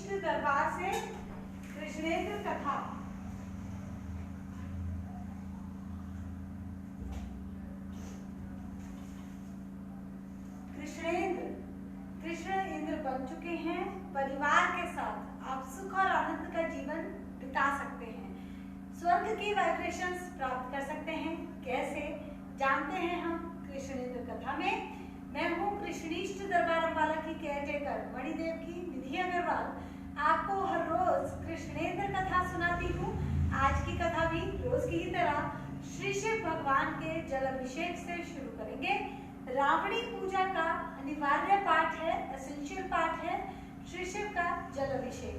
कृष्णेष्ट दरबार से कृष्णेंद्र कथा। कृष्ण इंद्र बन चुके हैं। परिवार के साथ आप सुख और आनंद का जीवन बिता सकते हैं। स्वर्ग की वाइब्रेशंस प्राप्त कर सकते हैं। कैसे जानते हैं हम कृष्णेंद्र कथा में। मैं हूँ कृष्णेष्ट दरबार अम्बाला की केयरटेकर मणिदेव की निधि अग्रवाल। आपको हर रोज कृष्णेंद्र कथा सुनाती हूँ। आज की कथा भी रोज की ही तरह श्री शिव भगवान के जल अभिषेक से शुरू करेंगे। रावणी पूजा का अनिवार्य पाठ है, एसेंशियल पाठ है श्री शिव का जल अभिषेक।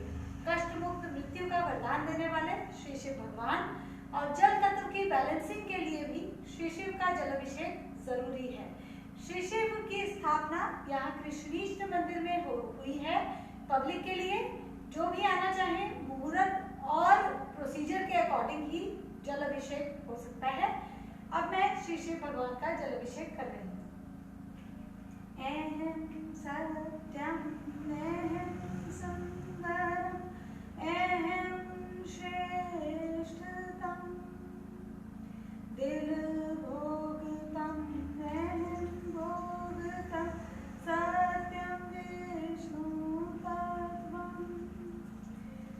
कष्ट मुक्त मृत्यु का वरदान देने वाले श्री शिव भगवान और जल तत्व की बैलेंसिंग के लिए भी श्री शिव का जल अभिषेक जरूरी है। श्री शिव की स्थापना यहाँ कृष्णेष्ट मंदिर में हुई है। पब्लिक के लिए जो भी आना चाहे मुहूर्त और प्रोसीजर के अकॉर्डिंग ही जल अभिषेक हो सकता है। अब मैं श्री शिव भगवान का जल अभिषेक कर रही हूँ। सत्यम सुंदरम श्रेष्ठतम दिल भोगतम भोगतम सत्यम विष्णु तत्वम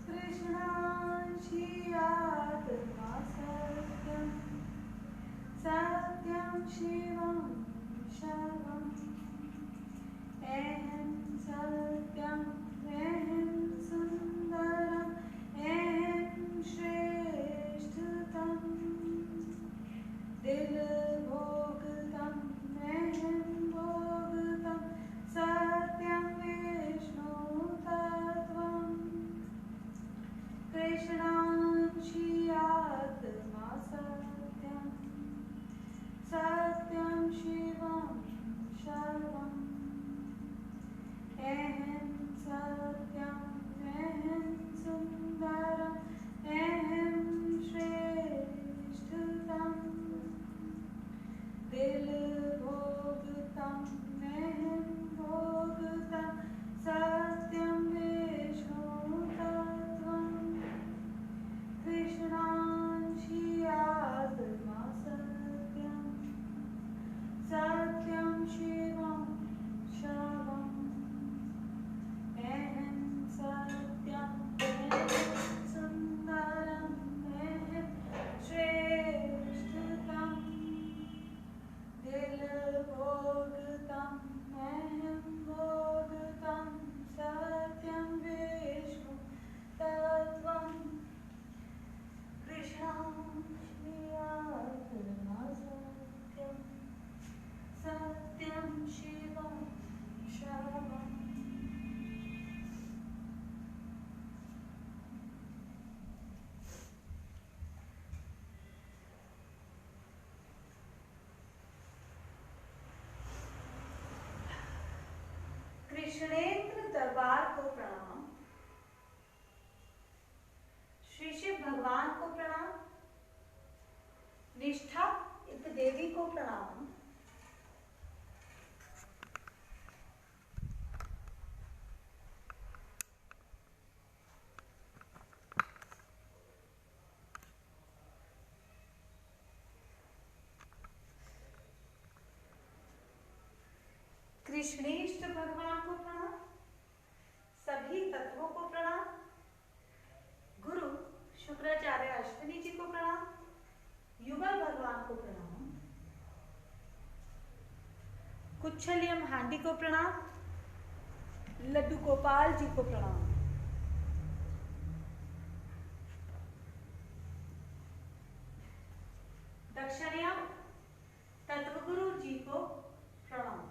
कृष्णांशियात्मा सत्यम सत्यम शिवम शवम एहं सत्यम एहं सुंदरम एहं श्रेष्ठतम दिल भोगतम एहं भोगतम सत्यम विष्णु तत्वम कृष्णांशियात्मा सत्यम सत्यम शिवम शवम एहं सत्यम एहं सुंदरम एहं श्रेष्ठतम दिल भोगतम एहं भोगतम सत्यम विष्णु तत्वम कृष्णांशियात्मा सत्यम सत्यम शिवम शवम एहं सत्यम एहं सुंदरम एहं श्रेष्ठतम दिल भोगतम एहं भोगतम सत्यम विष्णु तत्वम कृष्णांशियात्मा सत्यम सत्यम शिवम शवम। कृष्णेंद्र दरबार को प्रणाम। श्री शिव भगवान को प्रणाम। निष्ठा इत देवी को प्रणाम। कृष्णेष्ट भगवान को प्रणाम। सभी तत्वों को प्रणाम। गुरु शुक्राचार्य अश्विनी जी को प्रणाम। युगल भगवान को प्रणाम। कुच्छलियम हांडी को प्रणाम। लड्डू गोपाल जी को प्रणाम। दक्षिणयम तत्वगुरु जी को प्रणाम।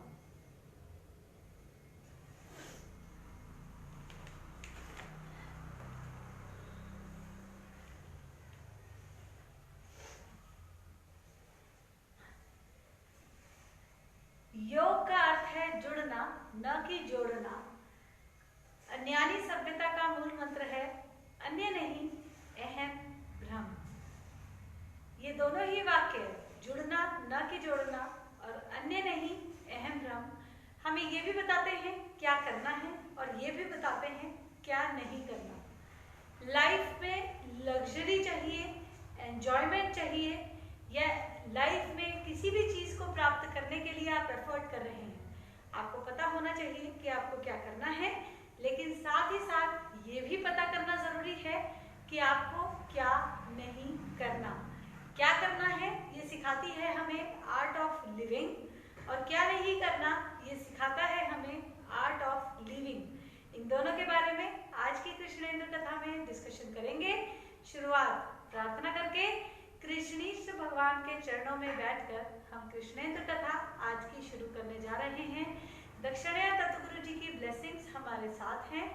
योग का अर्थ है जुड़ना, न कि जोड़ना। अन्यानी सभ्यता का मूल मंत्र है अन्य नहीं अहम ब्रह्म। ये दोनों ही वाक्य जुड़ना न कि जोड़ना और अन्य नहीं अहम ब्रह्म हमें ये भी बताते हैं क्या करना है और ये भी बताते हैं क्या नहीं करना। लाइफ में लग्जरी चाहिए, एंजॉयमेंट चाहिए, या लाइफ में किसी भी चीज को प्राप्त करने के लिए आप एफर्ट कर रहे हैं, आपको पता होना चाहिए कि आपको क्या करना है, लेकिन साथ ही साथ ये भी पता करना जरूरी है कि आपको क्या नहीं करना। क्या करना है ये सिखाती है हमें आर्ट ऑफ लिविंग, और क्या नहीं करना ये सिखाता है हमें आर्ट ऑफ लिविंग। इन दोनों के बारे में आज की कृष्णेंद्र कथा में डिस्कशन करेंगे। शुरुआत प्रार्थना करके कृष्णेश भगवान के चरणों में बैठकर हम कृष्णेंद्र कथा आज की शुरू करने जा रहे हैं। दक्षिणा तत्वगुरु जी की ब्लेसिंग्स हमारे साथ हैं,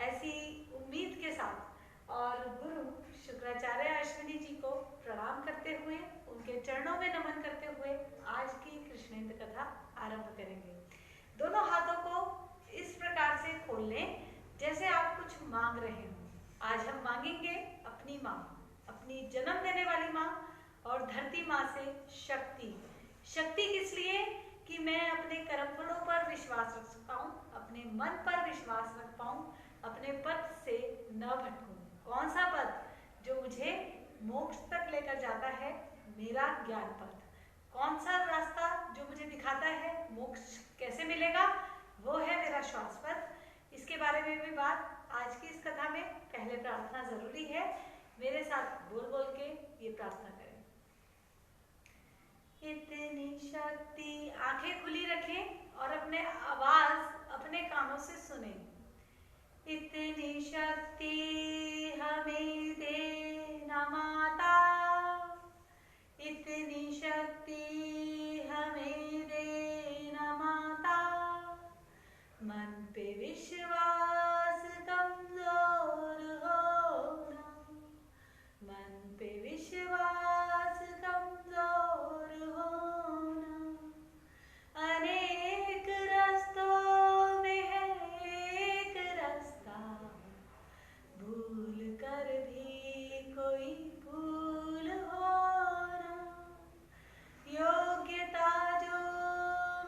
ऐसी उम्मीद के साथ, और गुरु शुक्राचार्य अश्विनी जी को प्रणाम करते हुए, उनके चरणों में नमन करते हुए आज की कृष्णेंद्र कथा आरंभ करेंगे। दोनों हाथों को इस प्रकार से खोल लें जैसे आप कुछ मांग रहे हो। आज हम मांगेंगे अपनी माँ, अपनी जन्म देने वाली माँ और धरती माँ से शक्ति। शक्ति किस लिए? कि मैं अपने कर्मफलों पर विश्वास रख पाऊं, अपने मन पर विश्वास रख पाऊं, अपने पथ से न भटकूं। कौन सा पथ? जो मुझे मोक्ष तक लेकर जाता है, मेरा ज्ञान पथ। कौन सा रास्ता जो मुझे दिखाता है मोक्ष कैसे मिलेगा? वो है मेरा श्वास पथ। इसके बारे में भी बात आज की इस कथा में। पहले प्रार्थना जरूरी है, मेरे साथ बोल बोल के ये प्रार्थना करें। इतनी शक्ति, आंखें खुली रखें और अपने आवाज अपने कानों से सुने। इतनी शक्ति हमें देना माता, इतनी शक्ति हमें देना माता, मन पे विश्वास कमजोर होना, मन पे विश्वास कमजोर होना, अनेक रास्तों में है एक रास्ता, भूल कर भी कोई भूल होना, योग्यता जो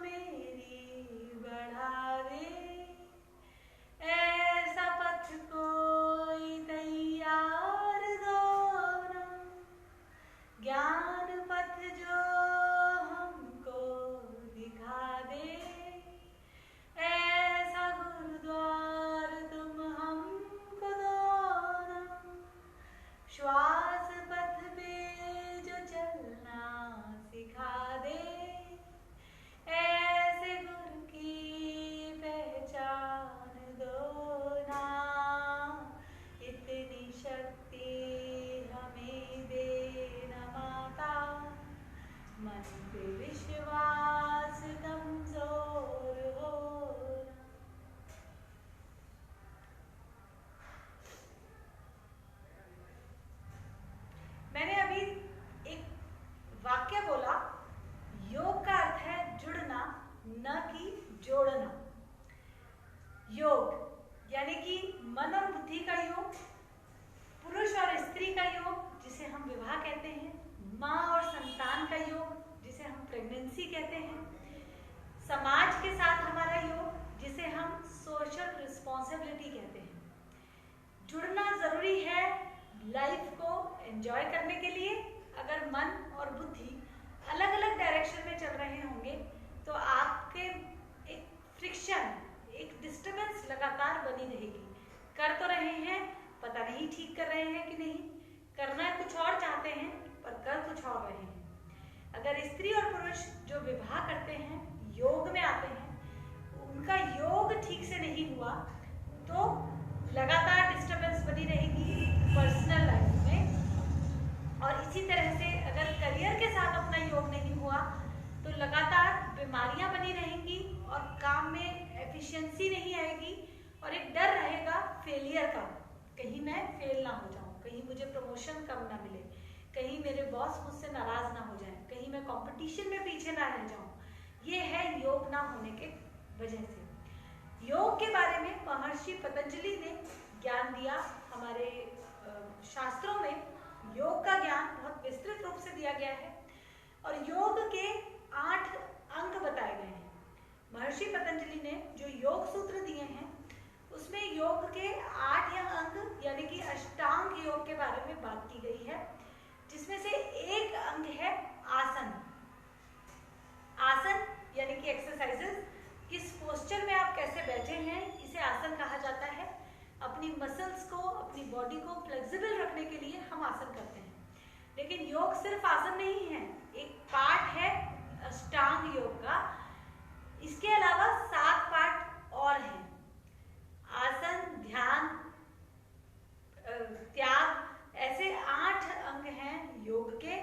मेरी बढ़ा दे, ऐसा पथ कोई तैयार दो ना, ज्ञान पथ जो हमको दिखा दे, ऐसा गुरुद्वार तुम हमको दो ना, श्वास पथ पे जो चलना सिखा दे, ऐसे गुरु की पहचान दो ना, इतनी शक्ति हमें देना माता, मन पे विश्वास कमजोर होना। मैंने अभी एक वाक्य बोला, योग का अर्थ है जुड़ना, न कि जोड़ना। योग यानी कि मन और बुद्धि का योग, पुरुष और स्त्री का योग जिसे हम विवाह कहते हैं, माँ और संतान का योग जिसे हम प्रेगनेंसी कहते हैं, समाज के साथ हमारा योग जिसे हम सोशल रिस्पॉन्सिबिलिटी कहते हैं। जुड़ना जरूरी है लाइफ को एंजॉय करने के लिए। अगर मन और बुद्धि अलग अलग डायरेक्शन में चल रहे होंगे तो आपके एक फ्रिक्शन, एक डिस्टरबेंस लगातार बनी रहेगी। कर तो रहे हैं, पता नहीं ठीक कर रहे हैं कि नहीं, करना कुछ और चाहते हैं पर कर कुछ और रहे हैं। अगर स्त्री और पुरुष जो विवाह करते हैं, योग में आते हैं, उनका योग ठीक से नहीं हुआ तो लगातार डिस्टरबेंस बनी रहेगी पर्सनल लाइफ में। और इसी तरह से अगर करियर के साथ अपना योग नहीं हुआ तो लगातार बीमारियां बनी रहेंगी और काम में एफिशिएंसी नहीं आएगी, और एक डर रहेगा फेलियर का, कहीं मैं फेल ना हो जाऊं, कहीं मुझे प्रमोशन कम ना मिले, कहीं मेरे बॉस मुझसे नाराज ना हो जाए, कहीं मैं कंपटीशन में पीछे ना रह जाऊं। ये है योग ना होने के वजह से। योग के बारे में महर्षि पतंजलि ने ज्ञान दिया। हमारे शास्त्रों में योग का ज्ञान बहुत विस्तृत रूप से दिया गया है और योग के 8 अंग बताए गए हैं। महर्षि पतंजलि ने जो योग सूत्र दिए हैं उसमें योग के अपनी मसल्स को, अपनी बॉडी को फ्लेक्सिबल रखने के लिए हम आसन करते हैं। लेकिन योग सिर्फ आसन नहीं है, एक पार्ट है अष्टांग योग का। इसके अलावा 7 पार्ट और हैं। आसन, ध्यान, त्याग, ऐसे 8 अंग हैं योग के।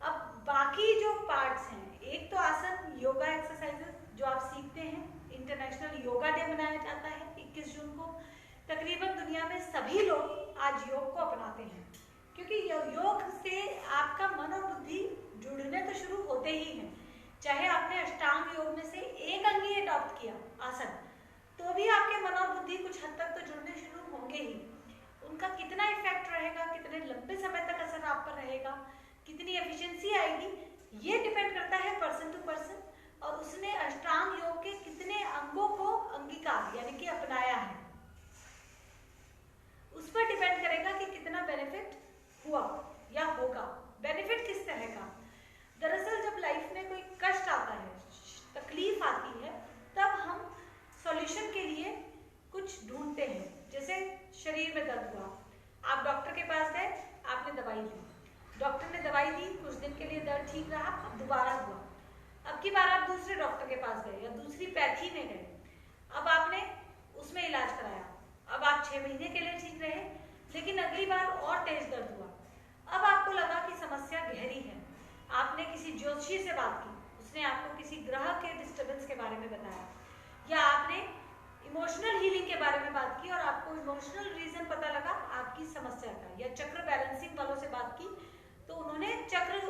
अब बाकी जो पार्ट्स हैं, एक तो आसन, योगा एक्सरसाइजेस जो आप सीखते हैं। इंटरनेशनल योगा डे मनाया जाता है 21 जून को। तकरीबन दुनिया में सभी लोग आज योग को अपनाते हैं, क्योंकि योग से आपका मन और बुद्धि जुड़ने तो शुरू होते ही हैं। चाहे आपने अष्टांग योग में से एक अंग ही अडॉप्ट किया, आसन, तो भी आपके मन और बुद्धि कुछ हद तक तो जुड़ने शुरू होंगे ही। उनका कितना इफेक्ट रहेगा, कितने लंबे समय तक असर आप पर रहेगा, कितनी एफिशिएंसी आएगी, ये डिपेंड करता है पर्सन टू पर्सन, और उसने अष्टांग योग के कितने अंगों को अंगीकार यानी कि अपनाया है, उस पर डिपेंड करेगा कि कितना बेनिफिट हुआ या होगा। बेनिफिट किस तरह का? दरअसल जब लाइफ में कोई कष्ट आता है, तकलीफ आती है, तब हम सॉल्यूशन के लिए कुछ ढूंढते हैं। जैसे शरीर में दर्द हुआ, आप डॉक्टर के पास गए, आपने दवाई ली, डॉक्टर ने दवाई दी, कुछ दिन के लिए दर्द ठीक रहा, अब दोबारा हुआ। अब की बार आप दूसरे डॉक्टर के पास गए या दूसरी पैथी में गए, अब आपने उसमें इलाज कराया, अब आप 6 महीने के लिए ठीक रहे, लेकिन अगली बार और तेज दर्द हुआ। अब आपको लगा कि समस्या गहरी है, आपने किसी ज्योतिषी से बात की, उसने आपको किसी ग्रह के डिस्टर्बेंस के बारे में बताया, या आपने इमोशनल हीलिंग के बारे में बात की और आपको इमोशनल रीजन पता लगा आपकी समस्या का, या चक्र बैलेंसिंग वालों से बात की तो उन्होंने चक्र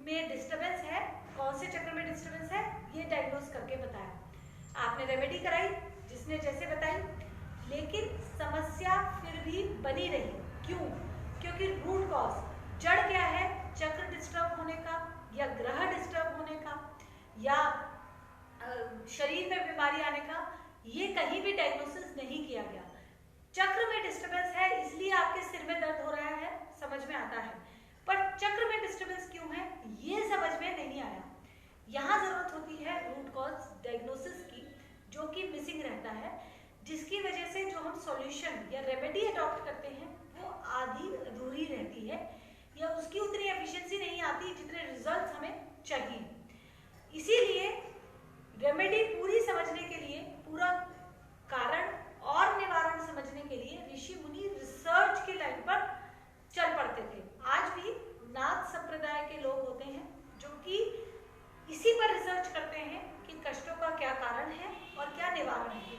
में डिस्टर्बेंस है, कौन से चक्र में डिस्टर्बेंस है ये डायग्नोज करके बताया। आपने रेमेडी कराई जिसने जैसे बताई, लेकिन समस्या फिर भी बनी रही। क्यों? क्योंकि रूट कॉज, जड़ क्या है, चक्र डिस्टर्ब होने का या ग्रह डिस्टर्ब होने का या शरीर में बीमारी आने का, ये कहीं भी डायग्नोसिस नहीं किया गया। चक्र में डिस्टर्बेंस है इसलिए आपके सिर में दर्द हो रहा है, समझ में आता है, पर चक्र में डिस्टर्बेंस क्यों है ये समझ में नहीं आया। यहाँ जरूरत होती है रूट कॉज डायग्नोसिस की, जो कि मिसिंग रहता है, जिसकी वजह से जो हम सॉल्यूशन या रेमेडी अडॉप्ट करते हैं वो आधी अधूरी रहती है, या उसकी उतनी एफिशिएंसी नहीं आती जितने रिजल्ट हमें चाहिए। इसीलिए रेमेडी पूरी समझने के लिए, पूरा कारण और निवारण समझने के लिए ऋषि मुनि रिसर्च की लाइन पर चल पड़ते थे। आज भी नाथ संप्रदाय के लोग होते हैं जो कि इसी पर रिसर्च करते हैं कि कष्टों का क्या कारण है और क्या निवारण है।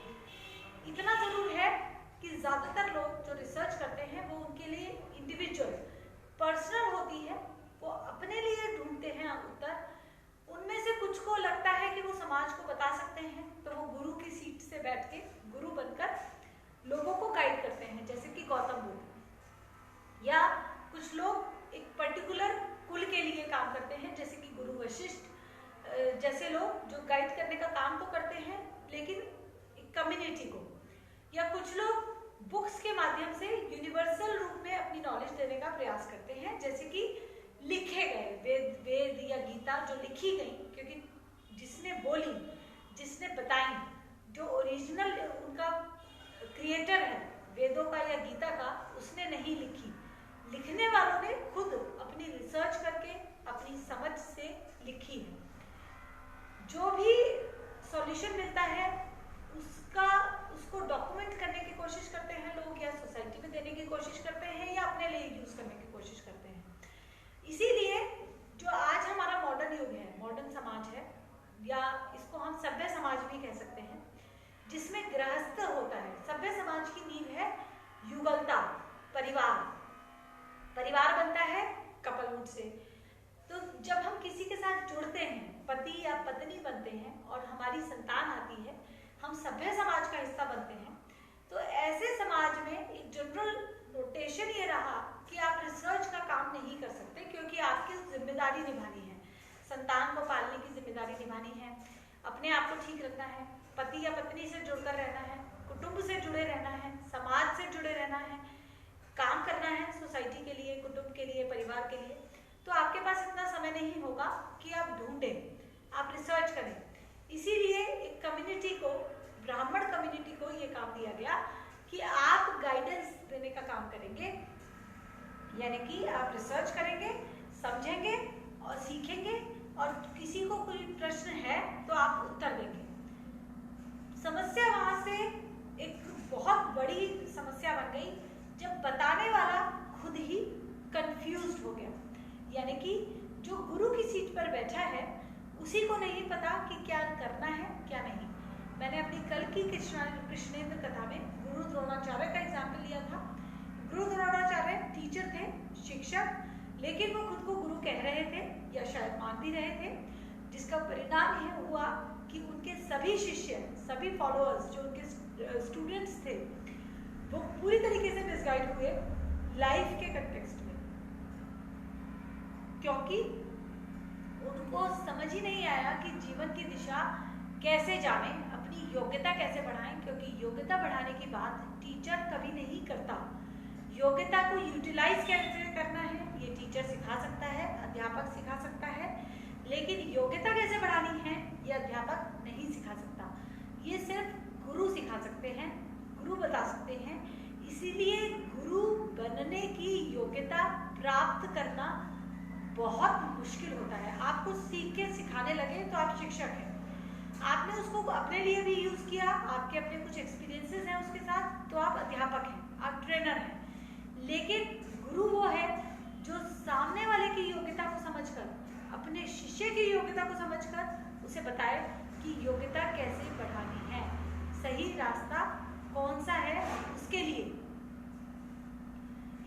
इतना जरूर है कि ज्यादातर लोग जो रिसर्च करते हैं वो उनके लिए इंडिविजुअल, पर्सनल होती है, वो अपने लिए ढूंढते हैं उत्तर। उनमें से कुछ को लगता है कि वो समाज को बता सकते हैं, तो वो गुरु की सीट से बैठ के गुरु बनकर लोगों को गाइड करते हैं, जैसे कि गौतम बुद्ध। या कुछ लोग एक पर्टिकुलर कुल के लिए काम करते हैं, जैसे कि गुरु वशिष्ठ जैसे लोग जो गाइड करने का काम तो करते हैं लेकिन कम्युनिटी को। या कुछ लोग बुक्स के माध्यम से यूनिवर्सल रूप में अपनी नॉलेज देने का प्रयास करते हैं, जैसे कि लिखे गए वेद या गीता जो लिखी गई, क्योंकि जिसने बोली, जिसने बताई, जो ओरिजिनल उनका क्रिएटर है वेदों का या गीता का, उसने नहीं लिखी, लिखने वालों ने खुद अपनी रिसर्च करके अपनी समझ से लिखी है। जो भी सॉल्यूशन मिलता है उसको डॉक्यूमेंट करने की कोशिश करते हैं लोग, या सोसाइटी में देने की कोशिश करते हैं, या अपने लिए यूज करने की कोशिश करते हैं। इसीलिए जो आज हमारा मॉडर्न युग है, मॉडर्न समाज है, या इसको हम सभ्य समाज भी कह सकते हैं, जिसमें गृहस्थ होता है। सभ्य समाज की नींव है युगलता, परिवार बनता है कपलहुड से। तो जब हम किसी के साथ जुड़ते हैं, पति या पत्नी बनते हैं और हमारी संतान आती है, हम सभ्य समाज का हिस्सा बनते हैं। तो ऐसे समाज में एक जनरल नोटेशन ये रहा कि आप रिसर्च का काम नहीं कर सकते, क्योंकि आपकी जिम्मेदारी निभानी है, संतान को पालने की जिम्मेदारी निभानी है, अपने आप को ठीक रखना है, पति या पत्नी से जुड़कर रहना है, कुटुंब से जुड़े रहना है, समाज से जुड़े रहना है, काम करना है सोसाइटी के लिए, कुटुंब के लिए, परिवार के लिए। तो आपके पास इतना समय नहीं होगा कि आप ढूंढें, आप रिसर्च करें। इसीलिए एक कम्युनिटी को, ब्राह्मण कम्युनिटी को ये काम दिया गया कि आप गाइड यानी कि आप रिसर्च करेंगे, समझेंगे और सीखेंगे, और किसी को कोई प्रश्न है तो आप उत्तर देंगे। समस्या वहां से एक बहुत बड़ी समस्या बन गई जब बताने वाला खुद ही कंफ्यूज्ड हो गया, यानी कि जो गुरु की सीट पर बैठा है उसी को नहीं पता कि क्या करना है क्या नहीं। मैंने अपनी कल की कृष्णेंद्र कथा में गुरु द्रोणाचार्य का एग्जाम्पल लिया था। गुरु द्रोणाचार्य टीचर थे, शिक्षक, लेकिन वो खुद को गुरु कह रहे थे या शायद मान भी रहे थे, जिसका परिणाम यह हुआ कि उनके सभी शिष्य, सभी फॉलोअर्स, जो उनके स्टूडेंट्स थे, वो पूरी तरीके से मिसगाइड हुए लाइफ के कंटेक्स्ट में, क्योंकि उनको समझ ही नहीं आया कि जीवन की दिशा कैसे जाने, अपनी योग्यता कैसे बढ़ाएं, क्योंकि योग्यता बढ़ाने की बात टीचर कभी नहीं करता। योग्यता को यूटिलाइज कैसे करना है ये टीचर सिखा सकता है, अध्यापक सिखा सकता है, लेकिन योग्यता कैसे बढ़ानी है ये अध्यापक नहीं सिखा सकता। ये सिर्फ गुरु सिखा सकते हैं, गुरु बता सकते हैं। इसीलिए गुरु बनने की योग्यता प्राप्त करना बहुत मुश्किल होता है। आप कुछ सीख के सिखाने लगे तो आप शिक्षक हैं, आपने उसको अपने लिए भी यूज किया, आपके अपने कुछ एक्सपीरियंसेस हैं उसके साथ, तो आप अध्यापक हैं, आप ट्रेनर हैं। लेकिन गुरु वो है जो सामने वाले की योग्यता को समझकर, अपने शिष्य की योग्यता को समझकर उसे बताए कि योग्यता कैसे बढ़ानी है, सही रास्ता कौन सा है उसके लिए।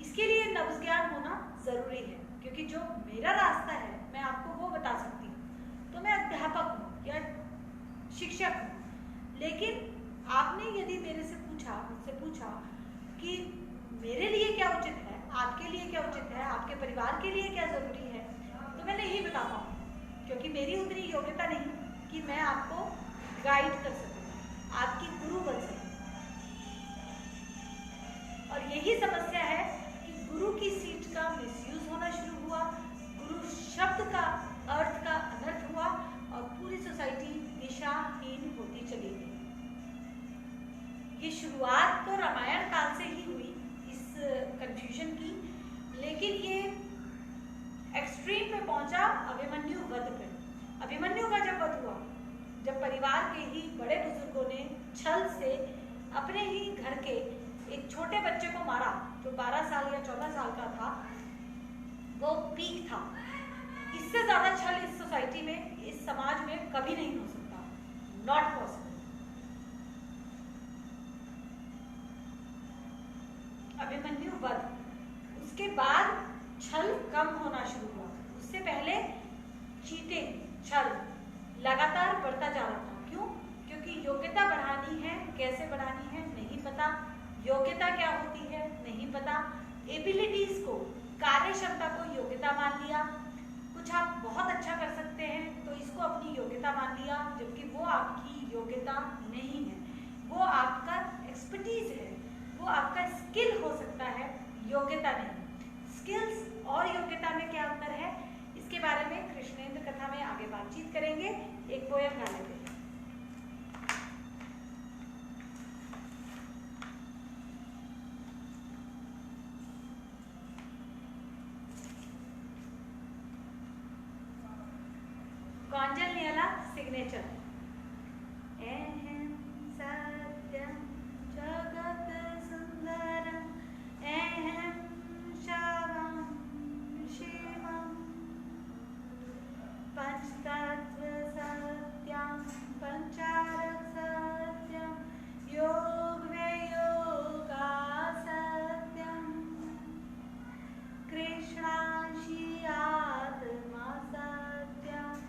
इसके लिए नब्ज ज्ञान होना जरूरी है, क्योंकि जो मेरा रास्ता है मैं आपको वो बता सकती हूँ, तो मैं अध्यापक हूँ या शिक्षक हूँ। लेकिन आपने यदि मेरे से पूछा, मुझसे पूछा कि मेरे लिए क्या उचित है, आपके लिए क्या उचित है, आपके परिवार के लिए क्या जरूरी है, तो मैं नहीं बता पाऊँ, क्योंकि मेरी उतनी योग्यता नहीं कि मैं आपको गाइड कर सकूँ, आपकी गुरु बन सकूँ। और यही समस्या है कि गुरु की सीट का मिसयूज होना शुरू हुआ, गुरु शब्द का अर्थ का अनर्थ हुआ और पूरी सोसाइटी दिशाहीन होती चली गई। ये शुरुआत तो रामायण काल से ही हुई इस कंफ्यूजन की, लेकिन ये एक्सट्रीम पे पहुंचा अभिमन्यु वध पे। अभिमन्यु का जब वध हुआ, जब परिवार के ही बड़े बुजुर्गों ने छल से अपने ही घर के एक छोटे बच्चे को मारा जो 12 साल या 14 साल का था, वो पीक था। इससे ज्यादा छल इस सोसाइटी में, इस समाज में कभी नहीं हो सकता, नॉट पॉसिबल। अभिमन्यु वध, उसके बाद छल कम होना शुरू हुआ। उससे पहले चीटिंग, छल लगातार बढ़ता जा रहा था। क्यों? क्योंकि योग्यता बढ़ानी है, कैसे बढ़ानी है नहीं पता, योग्यता क्या होती है नहीं पता, एबिलिटीज को, कार्य क्षमता को योग्यता मान लिया। कुछ आप बहुत अच्छा कर सकते हैं तो इसको अपनी योग्यता मान लिया, जबकि वो आपकी योग्यता नहीं है, वो आपका एक्सपर्टीज है, वो आपका स्किल हो सकता है, योग्यता नहीं। स्किल्स और योग्यता में क्या अंतर है, इसके बारे में कृष्णेंद्र कथा में आगे बातचीत करेंगे। एक पोयम गा लेते हैं। कौंजल्यला सिग्नेचर। अहं सत्यं जगत सुंदरम अहं शावं शिवं पंचतत्व सत्यं पंचारक सत्यं योग वियोगा सत्यं कृष्णांशी आत्मा सत्यं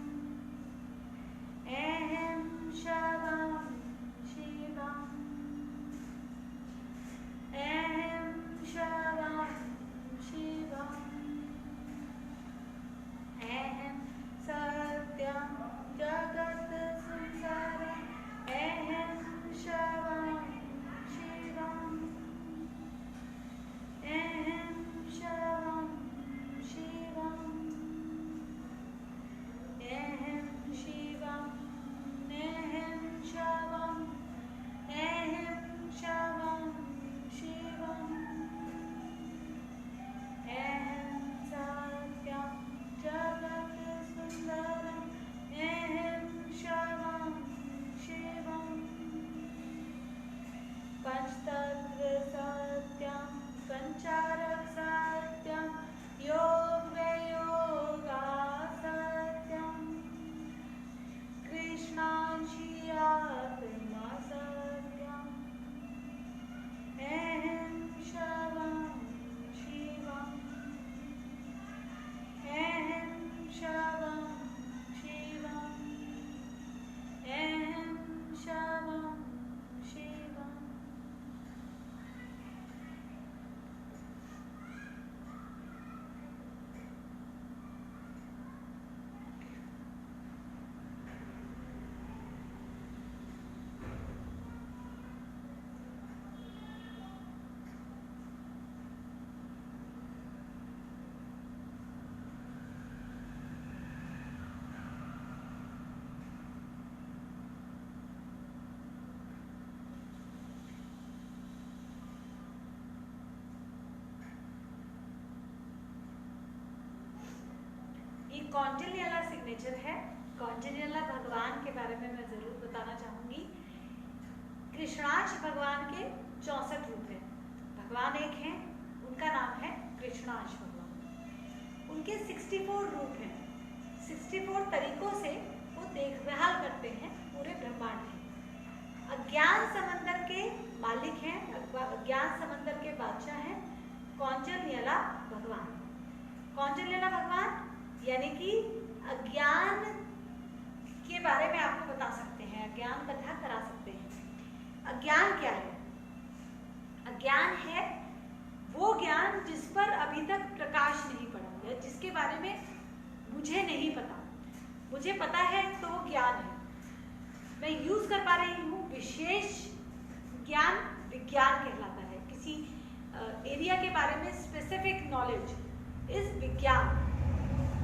कौंडिन्यला सिग्नेचर है। कौंडिन्यला भगवान के बारे में मैं जरूर बताना चाहूंगी। कृष्णांश भगवान के 64 रूप हैं। भगवान एक हैं, उनका नाम है कृष्णांश भगवान। उनके 64 रूप हैं। 64 तरीकों से वो देखभाल करते हैं पूरे ब्रह्मांड की। अज्ञान समंदर के मालिक हैं, अज्ञान समंदर के बादशाह हैं कौंडिन्यला भगवान। कौंडिन्यला भगवान यानी कि अज्ञान के बारे में आपको बता सकते हैं, अज्ञान कथा करा सकते हैं। अज्ञान क्या है? अज्ञान है वो ज्ञान जिस पर अभी तक प्रकाश नहीं पड़ा है, जिसके बारे में मुझे नहीं पता। मुझे पता है तो वो ज्ञान है, मैं यूज कर पा रही हूँ। विशेष ज्ञान विज्ञान कहलाता है। किसी एरिया के बारे में स्पेसिफिक नॉलेज इज विज्ञान।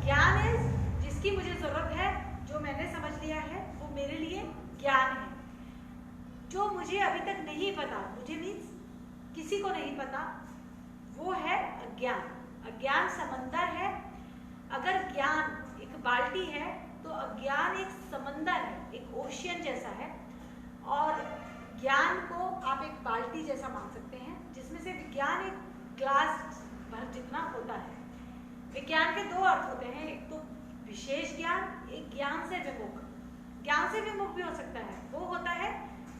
ज्ञान इज जिसकी मुझे जरूरत है, जो मैंने समझ लिया है वो मेरे लिए ज्ञान है। जो मुझे अभी तक नहीं पता, मुझे मीन्स किसी को नहीं पता, वो है अज्ञान। अज्ञान समंदर है। अगर ज्ञान एक बाल्टी है तो अज्ञान एक समंदर है, एक ओशियन जैसा है। और ज्ञान को आप एक बाल्टी जैसा मान सकते हैं, जिसमें से विज्ञान एक ग्लास भर जितना होता है। विज्ञान के दो अर्थ होते हैं, एक तो विशेष ज्ञान, एक ज्ञान से विमुख। ज्ञान से विमुख भी हो सकता है, वो होता है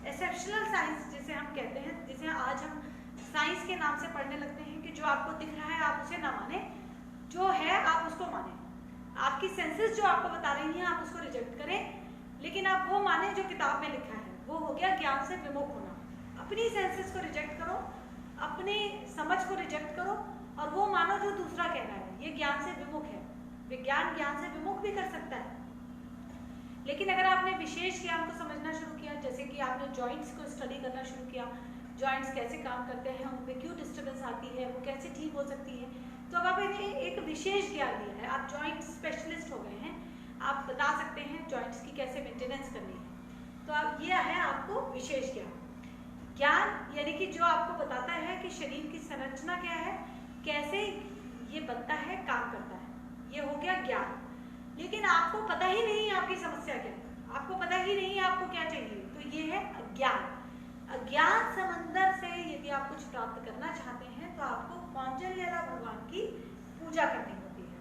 एक्सेप्शनल साइंस जिसे हम कहते हैं, जिसे आज हम साइंस के नाम से पढ़ने लगते हैं कि जो आपको दिख रहा है आप उसे ना माने, जो है आप उसको माने। आपकी सेंसेस जो आपको बता रही हैं आप उसको रिजेक्ट करें, लेकिन आप वो माने जो किताब में लिखा है। वो हो गया ज्ञान से विमुख होना। अपनी सेंसेस को रिजेक्ट करो, अपनी समझ को रिजेक्ट करो और वो मानो जो दूसरा कह रहा है। ये ज्ञान से विमुख है। विज्ञान ज्ञान से विमुख भी कर सकता है। लेकिन अगर आपने विशेष ज्ञान को समझना शुरू किया, जैसे कि आपने जॉइंट्स को स्टडी करना शुरू किया, जॉइंट्स कैसे काम करते हैं, उनमें क्यों डिस्टर्बेंस आती है, वो कैसे ठीक हो सकती है, तो अब आपने एक विशेष ज्ञान लिया है। आप जॉइंट स्पेशलिस्ट हो गए हैं। आप बता सकते हैं जॉइंट्स की कैसे मेंटेनेंस करनी है। तो अब ये है आपको विशेष ज्ञान। ज्ञान यानी कि जो आपको बताता है कि शरीर की संरचना क्या है, कैसे ये बनता है, काम करता है, ये हो गया ज्ञान। लेकिन आपको पता ही नहीं आपकी समस्या क्या है, आपको पता ही नहीं आपको क्या चाहिए, तो ये है अज्ञान। अज्ञान समंदर से यदि आप कुछ प्राप्त करना चाहते हैं तो आपको कौंडिन्यला भगवान की पूजा करनी होती है।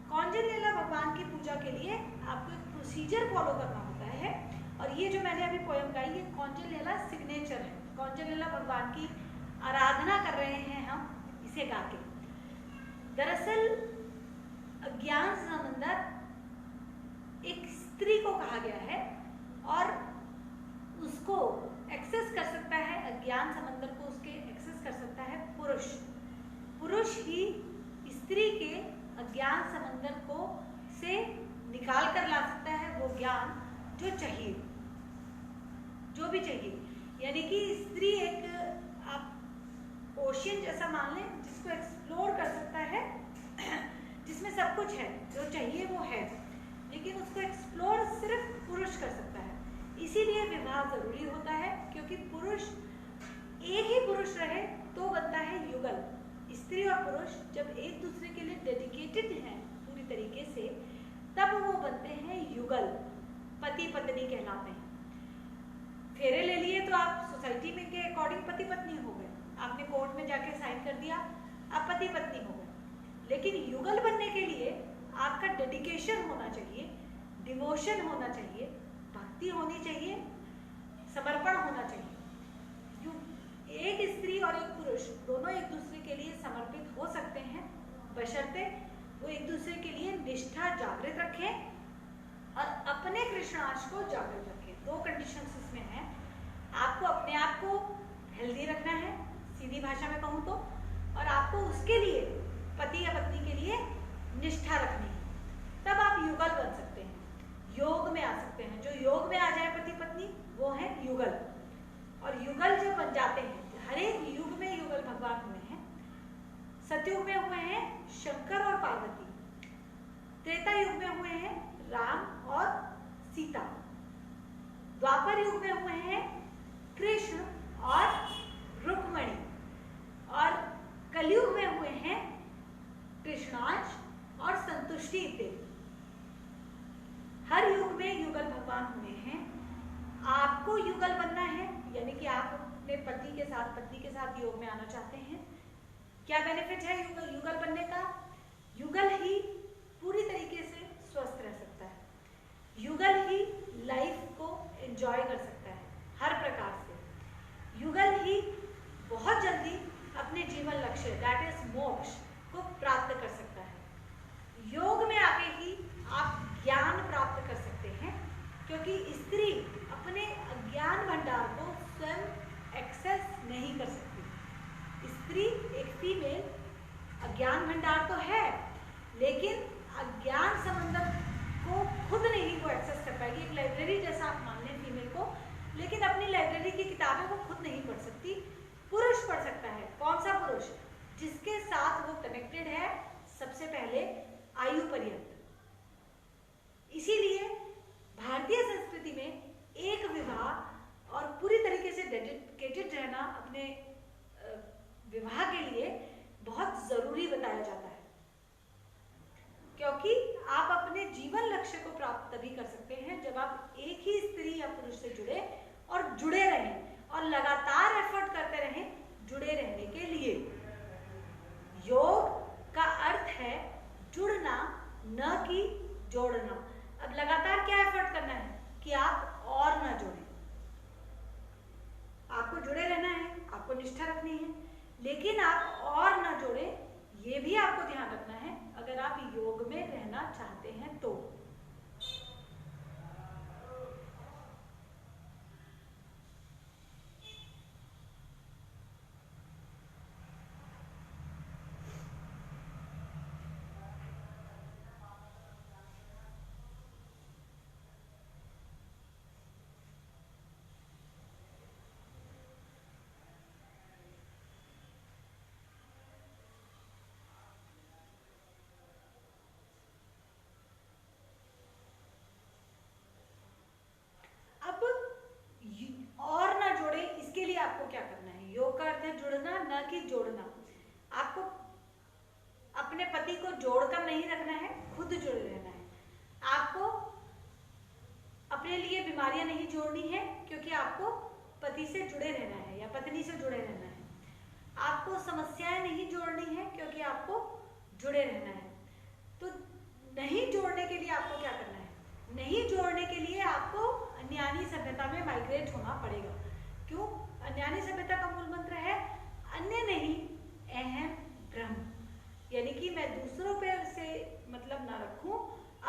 कौंडिन्यला भगवान की पूजा के लिए आपको एक प्रोसीजर फॉलो करना होता है। और ये जो मैंने अभी पोयम गाई, ये कौंडिन्यला सिग्नेचर है। कौंडिन्यला भगवान की आराधना कर रहे हैं हम इसे गा के। दरअसल अज्ञान समंदर एक स्त्री को कहा गया है और उसको एक्सेस कर सकता है, अज्ञान समंदर को उसके एक्सेस कर सकता है पुरुष। पुरुष ही स्त्री के अज्ञान समंदर को से निकाल कर ला सकता है वो ज्ञान जो चाहिए, जो भी चाहिए। यानी कि स्त्री एक आप ओशियन जैसा मान लें, जिसको एक्सप्लोर कर सकता है, जिसमें सब कुछ है, जो चाहिए वो है, लेकिन उसको एक्सप्लोर सिर्फ पुरुष कर सकता है। इसीलिए विवाह जरूरी होता है, क्योंकि पुरुष एक ही पुरुष रहे तो बनता है युगल। स्त्री और पुरुष जब एक दूसरे के लिए डेडिकेटेड हैं पूरी तरीके से, तब वो बनते हैं युगल, पति पत्नी कहलाते हैं। फेरे ले लिए तो आप सोसाइटी में के अकॉर्डिंग पति पत्नी हो गए, आपने कोर्ट में जाके साइन कर दिया, आप पति पत्नी हो गए। लेकिन युगल बनने के लिए आपका डेडिकेशन होना चाहिए, डिवोशन होना चाहिए, भक्ति होनी चाहिए, समर्पण होना चाहिए। एक स्त्री और एक पुरुष दोनों एक दूसरे के लिए समर्पित हो सकते हैं, बशर्ते वो एक दूसरे के लिए निष्ठा जागृत रखें और अपने कृष्णांश को जागृत रखें। दो कंडीशंस इसमें हैं। आपको अपने आप को हेल्दी रखना है, सीधी भाषा में कहूँ तो, और आपको उसके लिए, पति या पत्नी के लिए निष्ठा रखनी है। तब आप युगल बन सकते हैं, योग में आ सकते हैं। जो योग में आ जाए पति पत्नी, वो है युगल। और युगल जब बन जाते हैं, हर एक युग में युगल भगवान हुए हैं। सतयुग में हुए हैं शंकर और पार्वती, त्रेता युग में हुए हैं राम और सीता, द्वापर युग में हुए हैं कृष्ण और रुक्मणी, और कलयुग में हुए हैं कृष्णांश और संतुष्टि देव। साथ योग में आना चाहते हैं। क्या बेनिफिट है युगल बनने का? युगल ही पूरी तरीके से स्वस्थ रह सकता है, युगल ही लाइफ को एंजॉय कर सकता है हर प्रकार से, युगल ही बहुत जल्दी अपने जीवन लक्ष्य दैट इज मोक्ष को प्राप्त कर सकता है। योग में आके ही आप ज्ञान प्राप्त कर सकते हैं, क्योंकि स्त्री अपने अज्ञान भंडार को स्वयं एक्सेस नहीं कर सकती। स्त्री एक फीमेल अज्ञान भंडार तो है, लेकिन अज्ञान समंदर को खुद नहीं वो एक्सेस कर पाएगी। एक लाइब्रेरी जैसा आप मान लें फीमेल को, लेकिन अपनी लाइब्रेरी की किताबें वो खुद नहीं पढ़ सकती। पुरुष पढ़ सकता है। कौन सा पुरुष? जिसके साथ वो कनेक्टेड है सबसे पहले आयु पर्यंत। इसीलिए भारतीय संस्कृति में एक विवाह और पूरी तरीके से डेडिकेटेड रहना अपने विवाह के लिए बहुत जरूरी बताया जाता है, क्योंकि आप अपने जीवन लक्ष्य को प्राप्त तभी कर सकते हैं जब आप एक ही स्त्री या पुरुष से जुड़े और जुड़े रहें और लगातार एफर्ट करते रहें जुड़े रहने के लिए। योग का अर्थ है जुड़ना, न कि जोड़ना। अब लगातार क्या एफर्ट करना है कि आप और ना जोड़ें। आपको जुड़े रहना है, आपको निष्ठा रखनी है, लेकिन आप और ना जोड़ें, ये भी आपको ध्यान रखना है अगर आप योग में रहना चाहते हैं तो। आपको क्या करना है? योग का अर्थ है जुड़ना, न कि जोड़ना। आपको अपने पति को जोड़कर नहीं रखना है, खुद जुड़े रहना है। आपको अपने लिए बीमारियां नहीं जोड़नी है, क्योंकि आपको पति से जुड़े रहना है या पत्नी से जुड़े रहना है। आपको समस्याएं नहीं जोड़नी है, क्योंकि आपको जुड़े रहना है। तो नहीं जोड़ने के लिए आपको क्या करना है? नहीं जोड़ने के लिए आपको अन्यानी सभ्यता में माइग्रेट होना पड़ेगा। क्यों? अन्यानी सभ्यता का मूल मंत्र है अन्य नहीं अहम ब्रह्म, यानी कि मैं दूसरों पे से मतलब ना रखूं,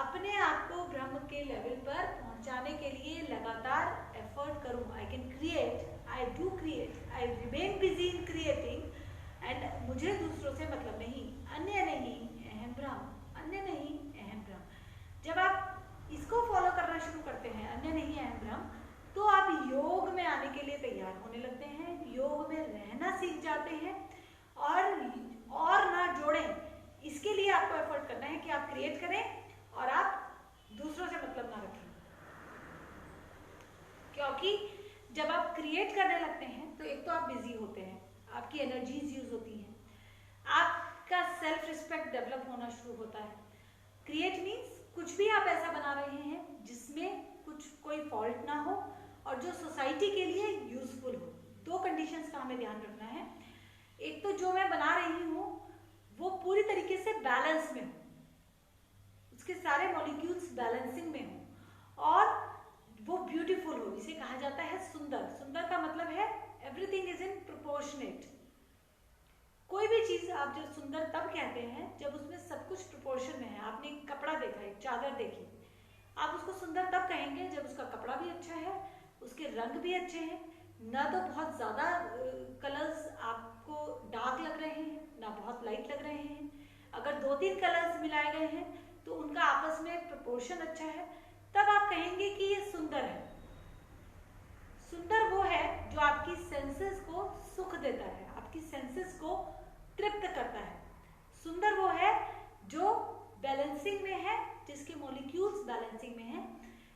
अपने आप को ब्रह्म के लेवल पर पहुंचाने के लिए लगातार एफर्ट करूं। I can create, I do create, I remain busy in creating and मुझे दूसरों से मतलब नहीं। अन्य नहीं अहम ब्रह्म, अन्य नहीं अहम ब्रह्म। जब आप इसको फॉलो करना शुरू करते हैं, अन्य नहीं अहम ब्रह्म, तो आप योग में आने के लिए तैयार होने लगते हैं, योग में रहना सीख जाते हैं और ना जोड़ें। इसके लिए आपको एफर्ट करना है कि आप क्रिएट करें और आप दूसरों से मतलब ना रखें। क्योंकि जब आप क्रिएट करने लगते हैं तो एक तो आप बिजी होते हैं, आपकी एनर्जीज यूज होती हैं, आपका सेल्फ रिस्पेक्ट डेवलप होना शुरू होता है। क्रिएट मीन्स कुछ भी आप ऐसा बना रहे हैं जिसमें कुछ कोई फॉल्ट ना हो और जो सोसाइटी के लिए यूजफुल हो। दो कंडीशंस का हमें ध्यान रखना है। एक तो जो मैं बना रही हूँ वो पूरी तरीके से बैलेंस में हो, उसके सारे मॉलिक्यूल्स बैलेंसिंग में हो और वो ब्यूटीफुल हो। इसे कहा जाता है सुंदर। सुंदर का मतलब है एवरीथिंग इज इन प्रोपोर्शनेट। कोई भी चीज आप जब सुंदर तब कहते हैं जब उसमें सब कुछ प्रोपोर्शन में है। आपने एक कपड़ा देखा, एक चादर देखी, आप उसको सुंदर तब कहेंगे जब उसका कपड़ा भी अच्छा है, उसके रंग भी अच्छे हैं, ना तो बहुत ज्यादा कलर्स आपको डार्क लग रहे हैं ना बहुत लाइट लग रहे हैं। अगर 2-3 कलर्स मिलाए गए हैं तो उनका आपस में प्रोपोर्शन अच्छा है, तब आप कहेंगे कि ये सुंदर है। सुंदर वो है जो आपकी सेंसेस को सुख देता है, आपकी सेंसेस को तृप्त करता है। सुंदर वो है जो बैलेंसिंग में है, जिसके मॉलिक्यूल्स बैलेंसिंग में है।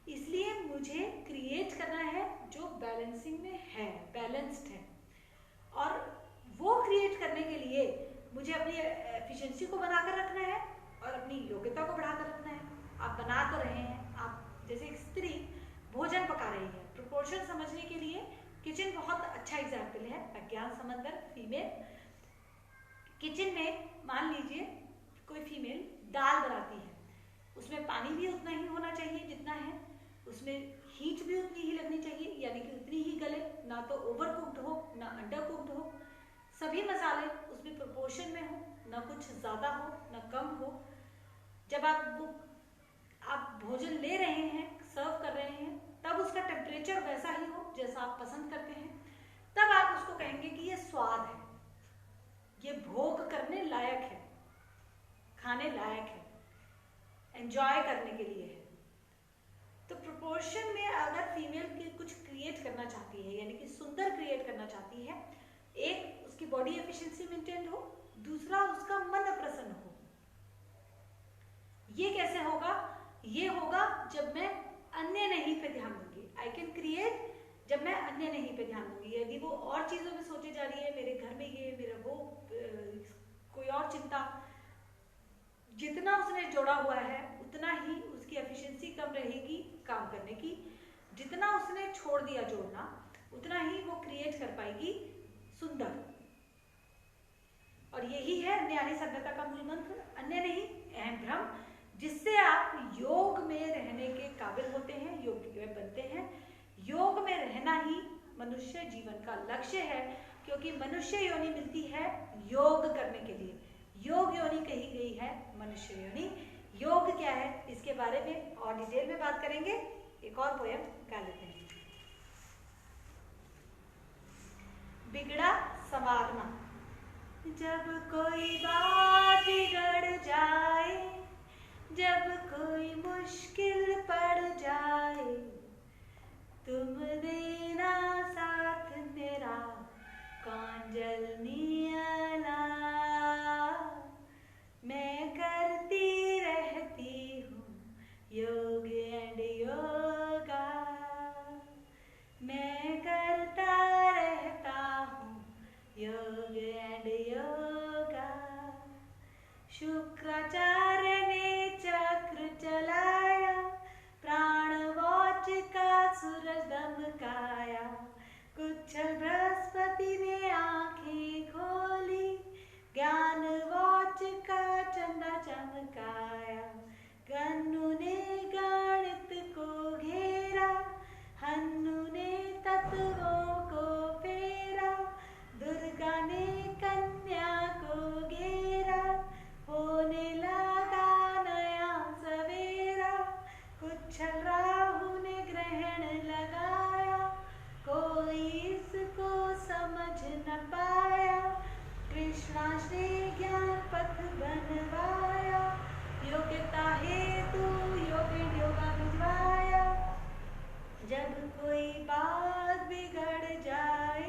इसलिए मुझे क्रिएट करना है जो बैलेंसिंग में है, बैलेंस्ड है। और वो क्रिएट करने के लिए मुझे अपनी एफिशिएंसी को बनाकर रखना है और अपनी योग्यता को बढ़ाकर रखना है। आप बना तो रहे हैं, आप जैसे एक स्त्री भोजन पका रही है, प्रोपोर्शन समझने के लिए किचन बहुत अच्छा अच्छा एग्जाम्पल है अज्ञान समंदर। फीमेल किचन में मान लीजिए कोई फीमेल दाल बनाती है, उसमें पानी भी उतना ही होना चाहिए जितना है, उसमें हीट भी उतनी ही लगनी चाहिए, यानी कि उतनी ही गले, ना तो ओवर कुक्ड हो ना अंडर कुक्ड हो, सभी मसाले उसमें प्रोपोर्शन में हो, ना कुछ ज़्यादा हो ना कम हो। जब आप भोजन ले रहे हैं, सर्व कर रहे हैं, तब उसका टेम्परेचर वैसा ही हो जैसा आप पसंद करते हैं, तब आप उसको कहेंगे कि ये स्वाद है, ये भोग करने लायक है, खाने लायक है, एंजॉय करने के लिए है। तो प्रोपोर्शन में अगर फीमेल की कुछ क्रिएट करना चाहती है, यानी कि सुंदर क्रिएट करना चाहती है, एक उसकी बॉडी एफिशिएंसी मेंटेन हो, दूसरा उसका मन प्रसन्न हो। ये कैसे होगा? ये होगा जब मैं अन्य नहीं पे ध्यान दूंगी। आई कैन क्रिएट जब मैं अन्य नहीं पे ध्यान दूंगी। यदि वो और चीजों में सोचे जा रही है, मेरे घर में ये, मेरा वो, कोई और चिंता, जितना उसने जोड़ा हुआ है उतना ही उसकी एफिशिएंसी कम रहेगी काम करने की। जितना उसने छोड़ दिया जोड़ना, उतना ही वो क्रिएट कर पाएगी सुंदर। और यही है न्यानी सभ्यता का मूल मंत्र, अन्य नहीं अहम भ्रम, जिससे आप योग में रहने के काबिल होते हैं, योग्य बनते हैं। योग में रहना ही मनुष्य जीवन का लक्ष्य है, क्योंकि मनुष्य योनि मिलती है योग करने के लिए। योग योनि कही गई है मनुष्य योनि। योग क्या है इसके बारे में और डिटेल में बात करेंगे। एक और पोयम गा लेते हैं। बिगड़ा संवारना। जब कोई बात बिगड़ जाए, जब कोई मुश्किल पड़ जाए, तुम देना साथ मेरा कांजल नियला। मैं करती रहती हूँ योग एंड योगा, मैं करता रहता हूँ योग एंड योगा। शुक्राचार्य ने चक्र चलाया, प्राणवाच का सूरज दमकाया, कुच्छल बृहस्पति ने आंखें खोली, ज्ञानवाच का चंदा चमकाया। गन्नु ने गणित को घेरा, हन्नु ने तत्वों को फेरा, दुर्गा ने कन्या को घेरा, होने लगा नया सवेरा। कुच्छल राहु ने ग्रहण लगाया, कोई इसको समझ न पाया, कृष्णांश ने ज्ञान पथ बनवाया, योग्यता हेतु योगा भिजवाया। जब कोई बात बिगड़ जाए,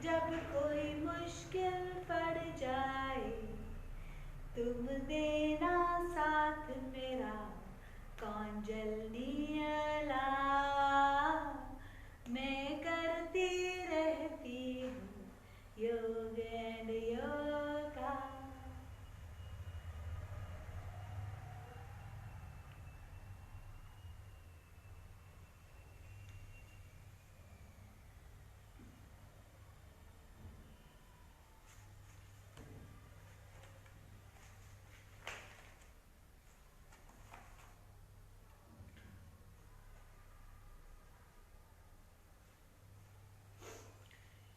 जब कोई मुश्किल पड़ जाए, तुम देना साथ मेरा कांजल नियला। मैं करती रहती हूँ योग एंड योगा।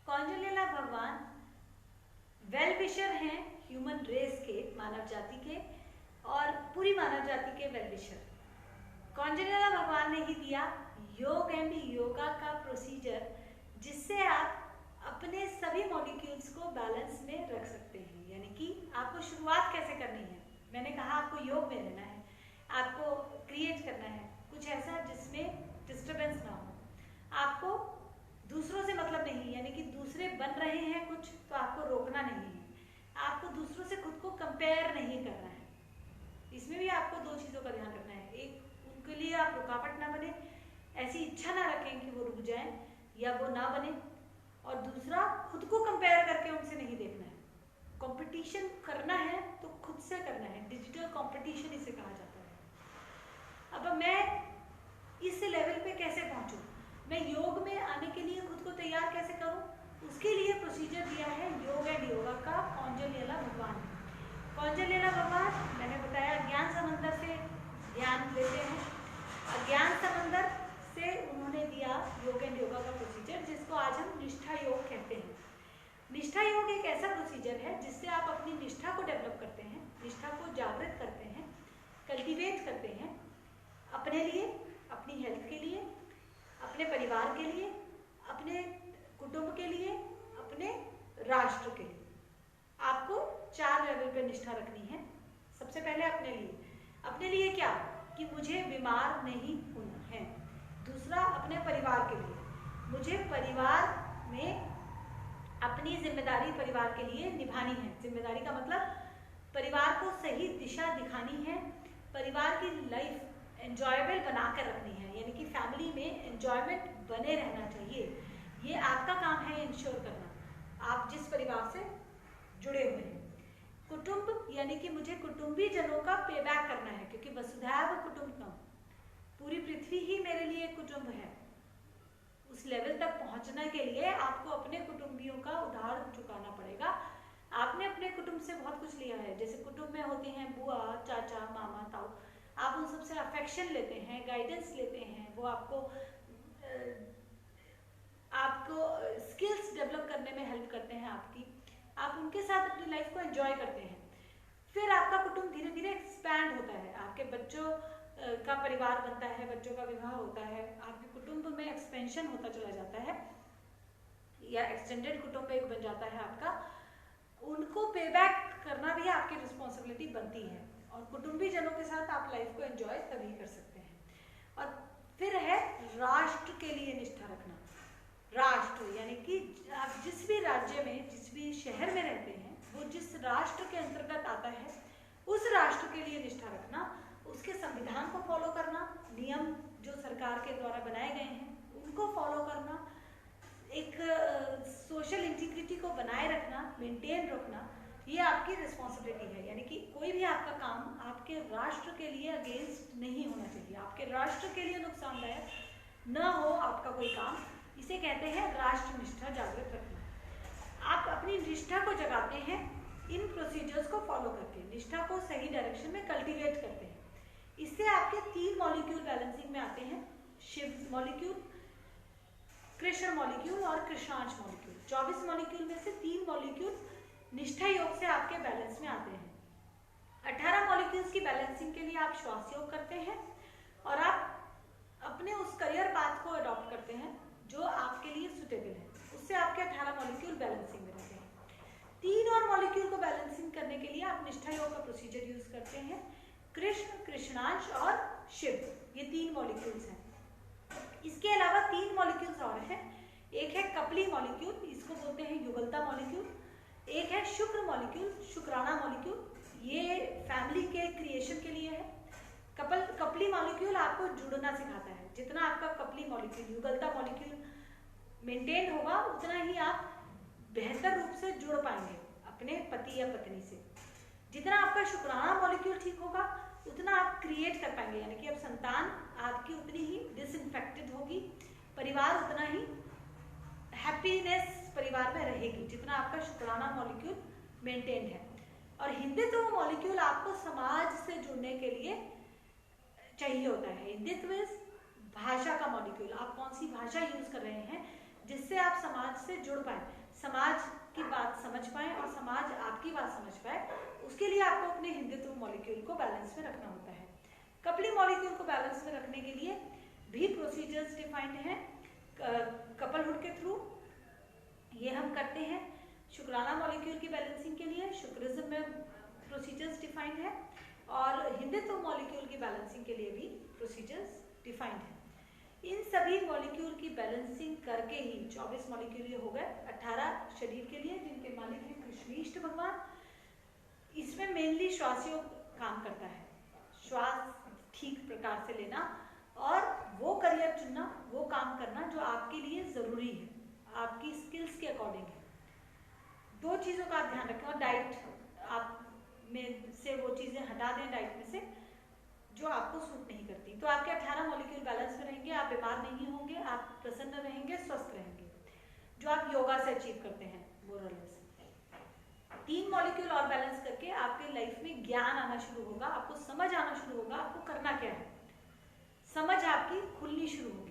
कौंजलिला भगवान वेल विशर हैं ह्यूमन रेस के, मानव जाति के, और पूरी मानव जाति के वेल विशर। कौंजलिला भगवान ने ही दिया योग एंड योगा का प्रोसीजर, जिससे आप अपने सभी मॉलिक्यूल्स को बैलेंस में रख सकते हैं। यानी कि आपको शुरुआत कैसे करनी है। मैंने कहा आपको योग में रहना है, आपको क्रिएट करना है कुछ ऐसा जिसमें डिस्टर्बेंस ना हो, आपको दूसरों से मतलब नहीं, यानी कि दूसरे बन रहे हैं कुछ तो आपको रोकना नहीं है, आपको दूसरों से खुद को कंपेयर नहीं करना है। इसमें भी आपको दो चीज़ों का ध्यान रखना है। एक, उनके लिए आप रुकावट ना बने, ऐसी इच्छा ना रखें कि वो रुक जाएं या वो ना बने, और दूसरा खुद को कंपेयर करके उनसे नहीं देखना है। कंपटीशन करना है तो खुद से करना है, डिजिटल कंपटीशन इसे कहा जाता है। अब मैं इस लेवल पे कैसे पहुंचूं? मैं योग में आने के लिए खुद को तैयार कैसे करूं? उसके लिए प्रोसीजर दिया है योग एंड योगा का कौंजलयला भगवान ने। कौंजलयला भगवान मैंने बताया ज्ञान समंदर से ध्यान लेते हैं, अज्ञान समंदर से उन्होंने दिया योग एंड योगा का प्रोसीजर, जिसको आज हम निष्ठा योग कहते हैं। निष्ठा योग एक ऐसा प्रोसीजर है जिससे आप अपनी निष्ठा को डेवलप करते हैं, निष्ठा को जागृत करते हैं, कल्टीवेट करते हैं अपने लिए, अपनी हेल्थ के लिए, अपने परिवार के लिए, अपने कुटुंब के लिए, अपने राष्ट्र के लिए। आपको 4 लेवल पे निष्ठा रखनी है। सबसे पहले अपने लिए क्या कि मुझे बीमार नहीं होना है। दूसरा अपने परिवार के लिए, मुझे परिवार में अपनी जिम्मेदारी परिवार के लिए निभानी है। जिम्मेदारी का मतलब परिवार को सही दिशा दिखानी है, परिवार की लाइफ एंजॉयबल बना कर रखनी है, यानी कि फैमिली में एंजॉयमेंट बने रहना चाहिए। ये आपका काम है इंश्योर करना, आप जिस परिवार से जुड़े हुए हैं। कुटुंब यानी कि मुझे कुटुंबी जनों का पे बैक करना है, क्योंकि वसुधैव कुटुंबकम, पूरी पृथ्वी ही मेरे लिए एक कुटुंब है। उस लेवल तक पहुंचने के लिए आपको अपने कुटुंबियों का उधार चुकाना पड़ेगा। आपने अपने कुटुंब से बहुत कुछ लिया है, जैसे कुटुंब में होते हैं बुआ, चाचा, मामा, ताऊ, आप उन सबसे अफेक्शन लेते हैं, गाइडेंस लेते हैं, वो आपको स्किल्स डेवलप करने में हेल्प करते हैं आपकी, आप उनके साथ अपनी लाइफ को एंजॉय करते हैं। फिर आपका कुटुंब धीरे धीरे एक्सपैंड होता है, आपके बच्चों का परिवार बनता है, बच्चों का विवाह होता है, आपके कुटुंब में एक्सपेंशन होता चला जाता है, या एक्सटेंडेड कुटुंब एक बन जाता है आपका। उनको पे बैक करना भी आपकी रिस्पॉन्सिबिलिटी बनती है, और कुटुंबी जनों के साथ आप लाइफ को एंजॉय तभी कर सकते हैं। और फिर है राष्ट्र के लिए निष्ठा रखना। राष्ट्र यानी कि आप जिस भी राज्य में, जिस भी शहर में रहते हैं, वो जिस राष्ट्र के अंतर्गत आता है, उस राष्ट्र के लिए निष्ठा रखना, उसके संविधान को फॉलो करना, नियम जो सरकार के द्वारा बनाए गए हैं उनको फॉलो करना, एक सोशल इंटीग्रिटी को बनाए रखना, मेंटेन रखना, ये आपकी रिस्पॉन्सिबिलिटी है। यानी कि कोई भी आपका काम आपके राष्ट्र के लिए अगेंस्ट नहीं होना चाहिए, आपके राष्ट्र के लिए नुकसानदायक न हो आपका कोई काम। इसे कहते हैं राष्ट्र निष्ठा जागृत रखना। आप अपनी निष्ठा को जगाते हैं इन प्रोसीजर्स को फॉलो करके, निष्ठा को सही डायरेक्शन में कल्टीवेट करते हैं। इससे आपके 3 मॉलिक्यूल बैलेंसिंग में आते हैं, शिव मॉलिक्यूल, कृष्ण मॉलिक्यूल और कृष्णांश मॉलिक्यूल। 24 मॉलिक्यूल में से 3 मॉलिक्यूल निष्ठा योग से आपके बैलेंस में आते हैं। 18 मॉलिक्यूल्स की बैलेंसिंग के लिए आप श्वास योग करते हैं, और आप अपने उस करियर पाथ को अडॉप्ट करते हैं जो आपके लिए सुटेबल है। उससे आपके 18 मॉलिक्यूल बैलेंसिंग में रहते हैं। 3 और मॉलिक्यूल को बैलेंसिंग करने के लिए आप निष्ठा योग का प्रोसीजर यूज करते हैं। कृष्ण, कृष्णांश और शिव, ये 3 मॉलिक्यूल्स हैं। इसके अलावा 3 मॉलिक्यूल्स और हैं। एक है कपली मॉलिक्यूल, इसको बोलते हैं युगलता मॉलिक्यूल। एक है शुक्र मॉलिक्यूल, शुक्राणा मॉलिक्यूल, ये फैमिली के क्रिएशन के लिए है। कपली मॉलिक्यूल आपको जुड़ना सिखाता है। जितना आपका कपली मॉलिक्यूल, युगलता मॉलिक्यूल मेंटेन होगा, उतना ही आप बेहतर रूप से जुड़ पाएंगे अपने पति या पत्नी से। जितना आपका शुक्राणा मॉलिक्यूल ठीक होगा, उतना आप क्रिएट कर पाएंगे, यानी कि अब संतान आपकी उतनी ही डिसइंफेक्टेड होगी, परिवार उतना ही हैप्पीनेस परिवार में रहेगी, जितना आपका शुक्राणा मॉलिक्यूल मेंटेन है। और हिंदुत्व मॉलिक्यूल आपको समाज से जुड़ने के लिए चाहिए होता है। हिंदुत्व भाषा का मॉलिक्यूल, आप कौन सी भाषा यूज कर रहे हैं जिससे आप समाज से जुड़ पाए, समाज की बात समझ पाए और समाज आपकी बात समझ पाए, उसके लिए आपको अपने हिंदुत्व मॉलिक्यूल को बैलेंस में रखना होता है। कपली मॉलिक्यूल को बैलेंस में रखने के लिए भी प्रोसीजर्स डिफाइंड हैं कपलहुड के थ्रू, ये हम करते हैं। शुक्राणा मॉलिक्यूल की बैलेंसिंग के लिए शुक्रिज्म में प्रोसीजर्स डिफाइंड है, और हिंदुत्व मॉलिक्यूल की बैलेंसिंग के लिए भी प्रोसीजर्स डिफाइंड है। इन सभी मॉलिक्यूल की बैलेंसिंग करके ही 24 मॉलिक्यूल ये हो गए, 18 शरीर के लिए जिनके मालिक हैं कृष्णीष्ट भगवान। इसमें मेनली श्वास योग काम करता है, श्वास ठीक प्रकार से लेना और वो करियर चुनना, वो काम करना जो आपके लिए जरूरी है, आपकी स्किल्स के अकॉर्डिंग है। 2 चीजों का आप ध्यान रखें, और डाइट आप में से वो चीजें हटा दें डाइट में से। जो आपको सूट नहीं करती। तो आपके 18 मॉलिक्यूल बैलेंस में रहेंगे, आप बीमार नहीं होंगे, आप प्रसन्न रहेंगे, स्वस्थ रहेंगे, जो आप योगा से अचीव करते हैं मोरलेस। 3 मॉलिक्यूल और बैलेंस करके आपके लाइफ में ज्ञान आना शुरू होगा, आपको समझ आना शुरू होगा, आपको करना क्या है, समझ आपकी खुलनी शुरू होगी।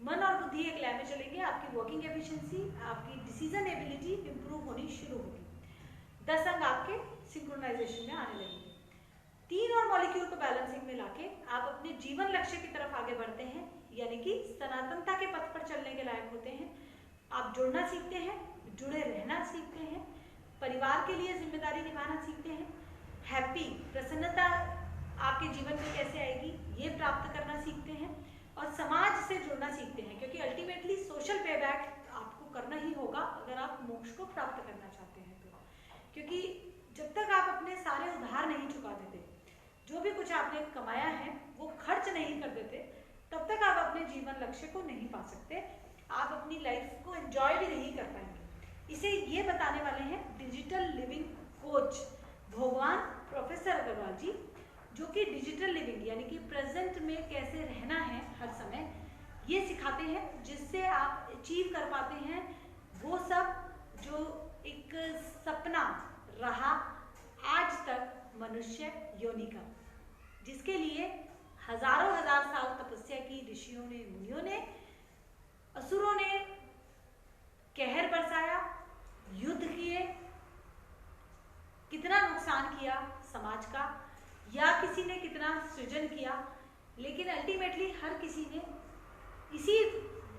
मन और बुद्धि एक लय में चलेंगे, आपकी वर्किंग एफिशिएंसी, आपकी डिसीजन एबिलिटी इंप्रूव होनी शुरू होगी। 10 अंग आपके सिंक्रोनाइजेशन में आने लगेंगे। 3 और मॉलिक्यूल को बैलेंसिंग में लाके आप अपने जीवन लक्ष्य की तरफ आगे बढ़ते हैं, यानी कि सनातनता के पथ पर चलने के लायक होते हैं। आप जुड़ना सीखते हैं, जुड़े रहना सीखते हैं, परिवार के लिए जिम्मेदारी निभाना सीखते हैं, हैप्पी प्रसन्नता आपके जीवन में कैसे आएगी ये प्राप्त करना सीखते हैं, और समाज से जुड़ना सीखते हैं, क्योंकि अल्टीमेटली सोशल पेबैक आपको करना ही होगा अगर आप मोक्ष को प्राप्त करना चाहते हैं तो। क्योंकि जब तक आप अपने सारे उधार नहीं चुका देते, जो भी कुछ आपने कमाया है वो खर्च नहीं कर देते, तब तक आप अपने जीवन लक्ष्य को नहीं पा सकते, आप अपनी लाइफ को एंजॉय भी नहीं कर पाएंगे। इसे ये बताने वाले हैं डिजिटल लिविंग कोच भगवान प्रोफेसर अग्रवाल जी, जो कि डिजिटल लिविंग यानी कि प्रेजेंट में कैसे रहना है हर समय ये सिखाते हैं, जिससे आप अचीव कर पाते हैं वो सब जो एक सपना रहा आज तक मनुष्य योनि का, जिसके लिए हजारों हजार साल तपस्या की ऋषियों ने, मुनियों ने, असुरों ने कहर बरसाया, युद्ध किए, कितना नुकसान किया समाज का, या किसी ने कितना सृजन किया, लेकिन अल्टीमेटली हर किसी ने इसी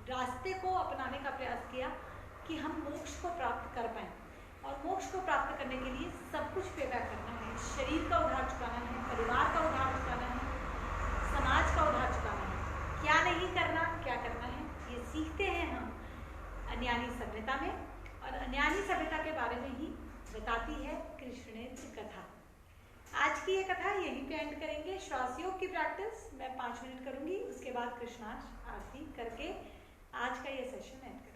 रास्ते को अपनाने का प्रयास किया कि हम मोक्ष को प्राप्त कर पाएं। और मोक्ष को प्राप्त करने के लिए सब कुछ पेबैक करना है, शरीर का उधार चुकाना है, परिवार का उधार चुकाना है, समाज का उधार चुकाना है। क्या नहीं करना, क्या करना है, ये सीखते हैं हम अन्यानी सभ्यता में, और अन्यानी सभ्यता के बारे में ही बताती है कृष्णेन्द्र कथा। आज की ये कथा यहीं पे एंड करेंगे। श्वास योग की प्रैक्टिस मैं 5 मिनट करूंगी, उसके बाद कृष्णार्पण आरती करके आज का ये सेशन एंड करेंगे।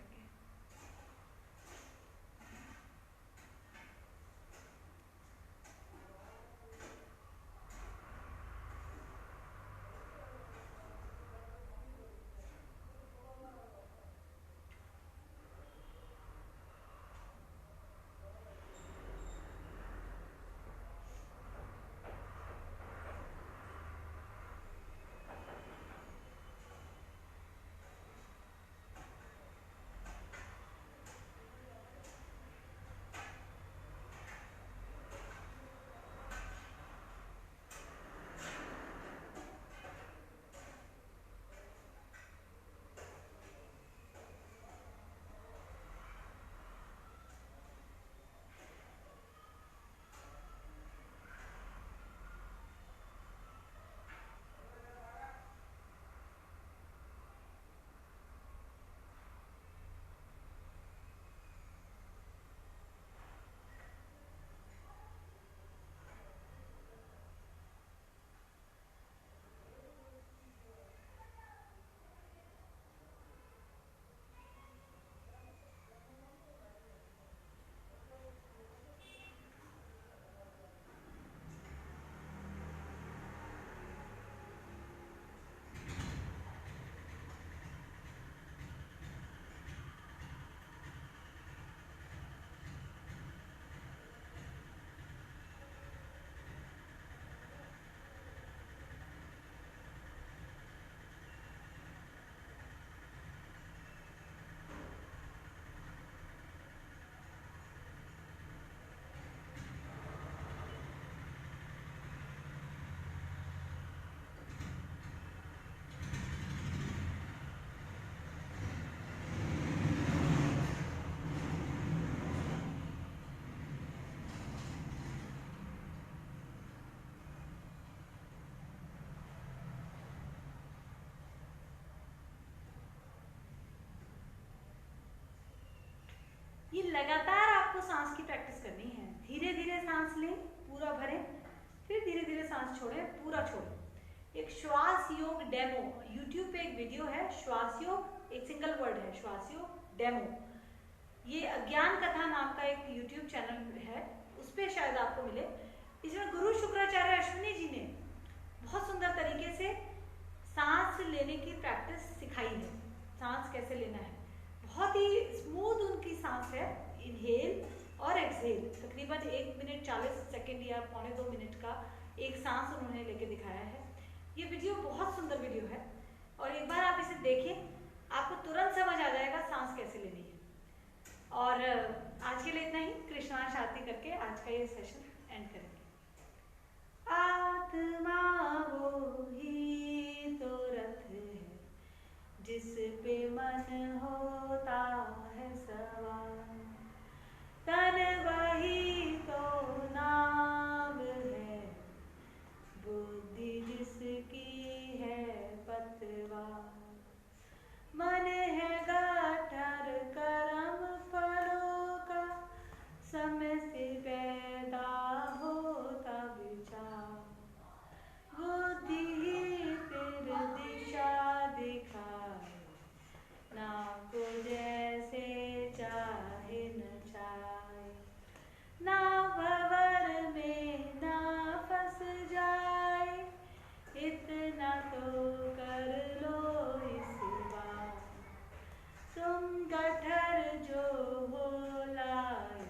ये लगातार आपको सांस की प्रैक्टिस करनी है। धीरे धीरे सांस लें, पूरा भरें, फिर धीरे धीरे सांस छोड़ें, पूरा छोड़ें। एक श्वास योग डेमो यूट्यूब पे एक वीडियो है, श्वास योग एक सिंगल वर्ड है, श्वास योग डेमो। ये अज्ञान कथा नाम का एक यूट्यूब चैनल है, उस पर शायद आपको मिले। इसमें गुरु शुक्राचार्य अश्विनी जी ने बहुत सुंदर तरीके से सांस लेने की प्रैक्टिस सिखाई है। सांस कैसे लेना है, बहुत ही स्मूथ उनकी सांस है। इनहेल और एक्सहेल, तकरीबन 1 मिनट 40 सेकेंड या 1.25 मिनट का एक सांस उन्होंने लेके दिखाया है। ये वीडियो बहुत सुंदर वीडियो है और एक बार आप इसे देखें, आपको तुरंत समझ आ जाएगा सांस कैसे लेनी है। और आज के लिए इतना ही। कृष्णांश आरती करके आज का ये सेशन एंड करेंगे। आत्मा वो ही तो रथ है जिस पे मन होता है सवार, तन वही तो नाव है, बुद्धि जिसकी है पतवार। मन है गठर कर्म फलों का, समय से पैदा होता विचार, बुद्धि ही फिर दिशा दिखाए, ना को जैसे चाहे न चाहे, ना भंवर में ना फंस जाए, इतना तो कर लो इस बार, तुम गठर जो हो लाए,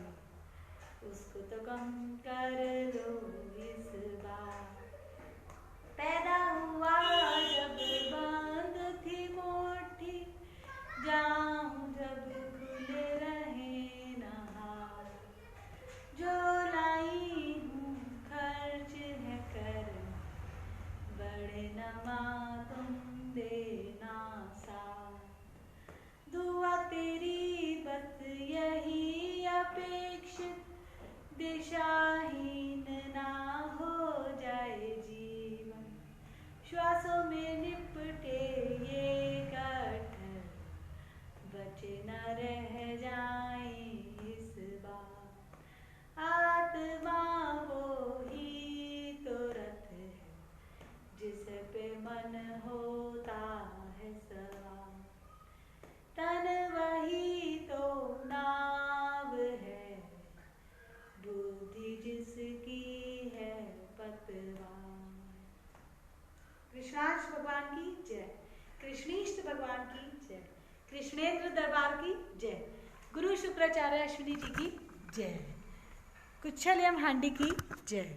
उसको तो कम कर लो इस बार। पैदा हुआ जब बंद थी मुट्ठी, जाऊं जब खुले रहे नहार, जो लाई हूँ खर्च है कर, बड़े नमा तुम देना सार। दुआ तेरी बस यही अपेक्षित, दिशाहीन ना हो जाए जीवन, श्वासों में निपटे ये गठर, बचे न रह जाए इस बार। आत्मा वो ही तो रथ है जिस पे मन होता है सवार, तन वही तो नाव है, बुद्धि जिसकी है पतवार। कृष्णांश भगवान की जय, कृष्णीष्ट भगवान की जय, कृष्णेंद्र दरबार की जय, गुरु शुक्राचार्य अश्विनी जी की जय, कुच्छल एम हांडी की जय।